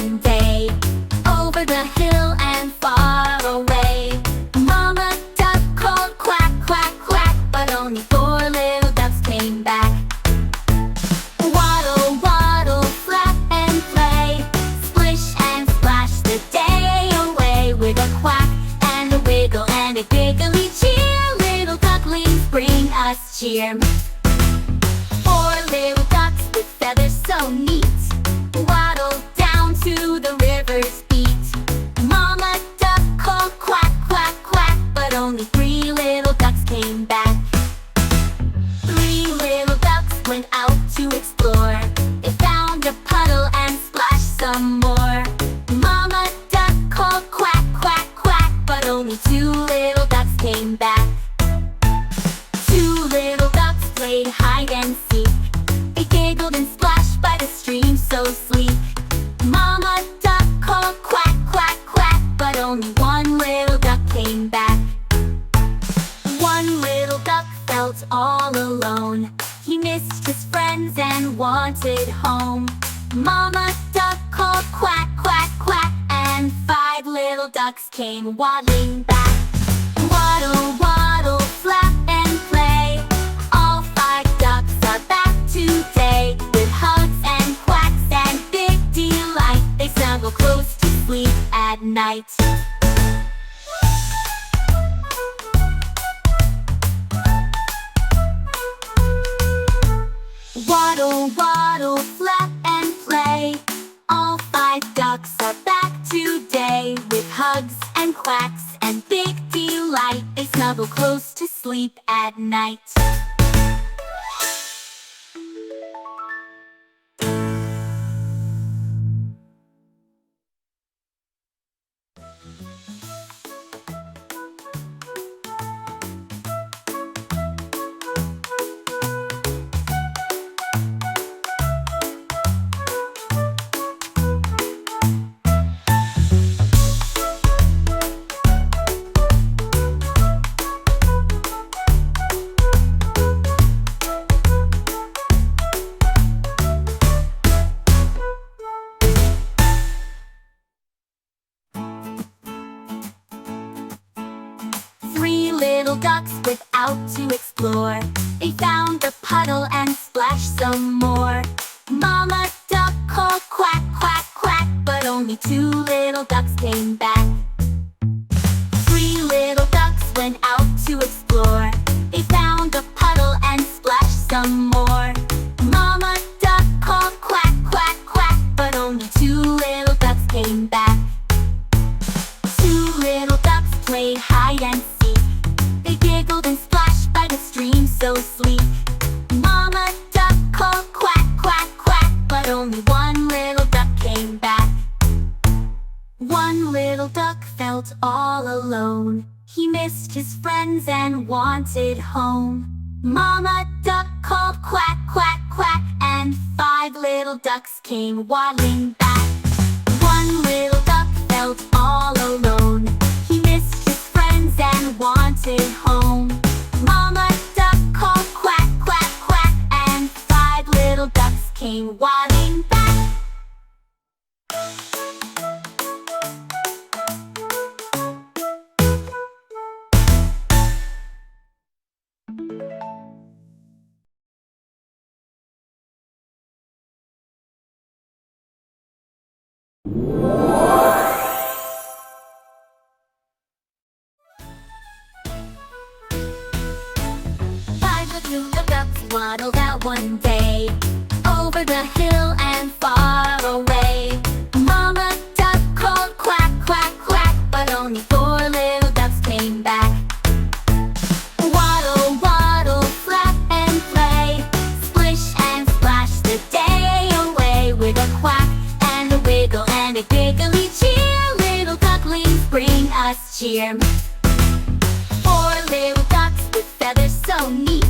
one day, over the hill and far away. Mama duck called quack, quack, quack, but only four little ducks came back. Waddle, waddle, flap and play, splish and splash the day away. With a quack and a wiggle and a giggly cheer, little ducklings bring us cheer. Four little ducks with feathers so neat, waddled down to the river's beat. Mama duck called quack, quack, quack, but only three little ducks came back. Three little ducks went out to explore. They found a puddle and splashed some more. Mama duck called quack, quack, quack, but only two little ducks came back. Two little ducks played hide and seek. They giggled and splashed by the stream so sleek. Mama duck called quack, quack, quack, but only one little duck came back. One little duck felt all alone. He missed his friends and wanted home. Mama duck called quack, quack, quack, and five little ducks came waddling back. Waddle, waddle, flap and play, all five ducks are back today. With hugs and quacks and big delight, they snuggle close to sleep at night. Waddle, waddle, flap and play, all five ducks are back today. With hugs and quacks and big delight, they snuggle close to sleep at night. Three little ducks went out to explore. They found a puddle and splashed some more. Mama duck called quack, quack, quack, but only two little ducks came back. Three little ducks went out to explore. They found a puddle and splashed some more. Mama duck called quack, quack, quack, but only two little ducks came back. Two little ducks played hide and seek. They giggled and splashed by the stream so sleek. Mama duck called quack, quack, quack, but only one little duck came back. One little duck felt all alone. He missed his friends and wanted home. Mama duck called quack, quack, quack, and five little ducks came waddling back. One little duck felt all alone. He missed his friends and wanted home. Mama duck called quack, quack, quack, and five little ducks came waddling back. Five little ducks waddled out one day, over the hill and far away. Mama duck called quack, quack, quack, but only four little ducks came back. Waddle, waddle, flap and play, splish and splash the day away. With a quack and a wiggle and a giggly cheer, little ducklings bring us cheer. Four little ducks with feathers so neat,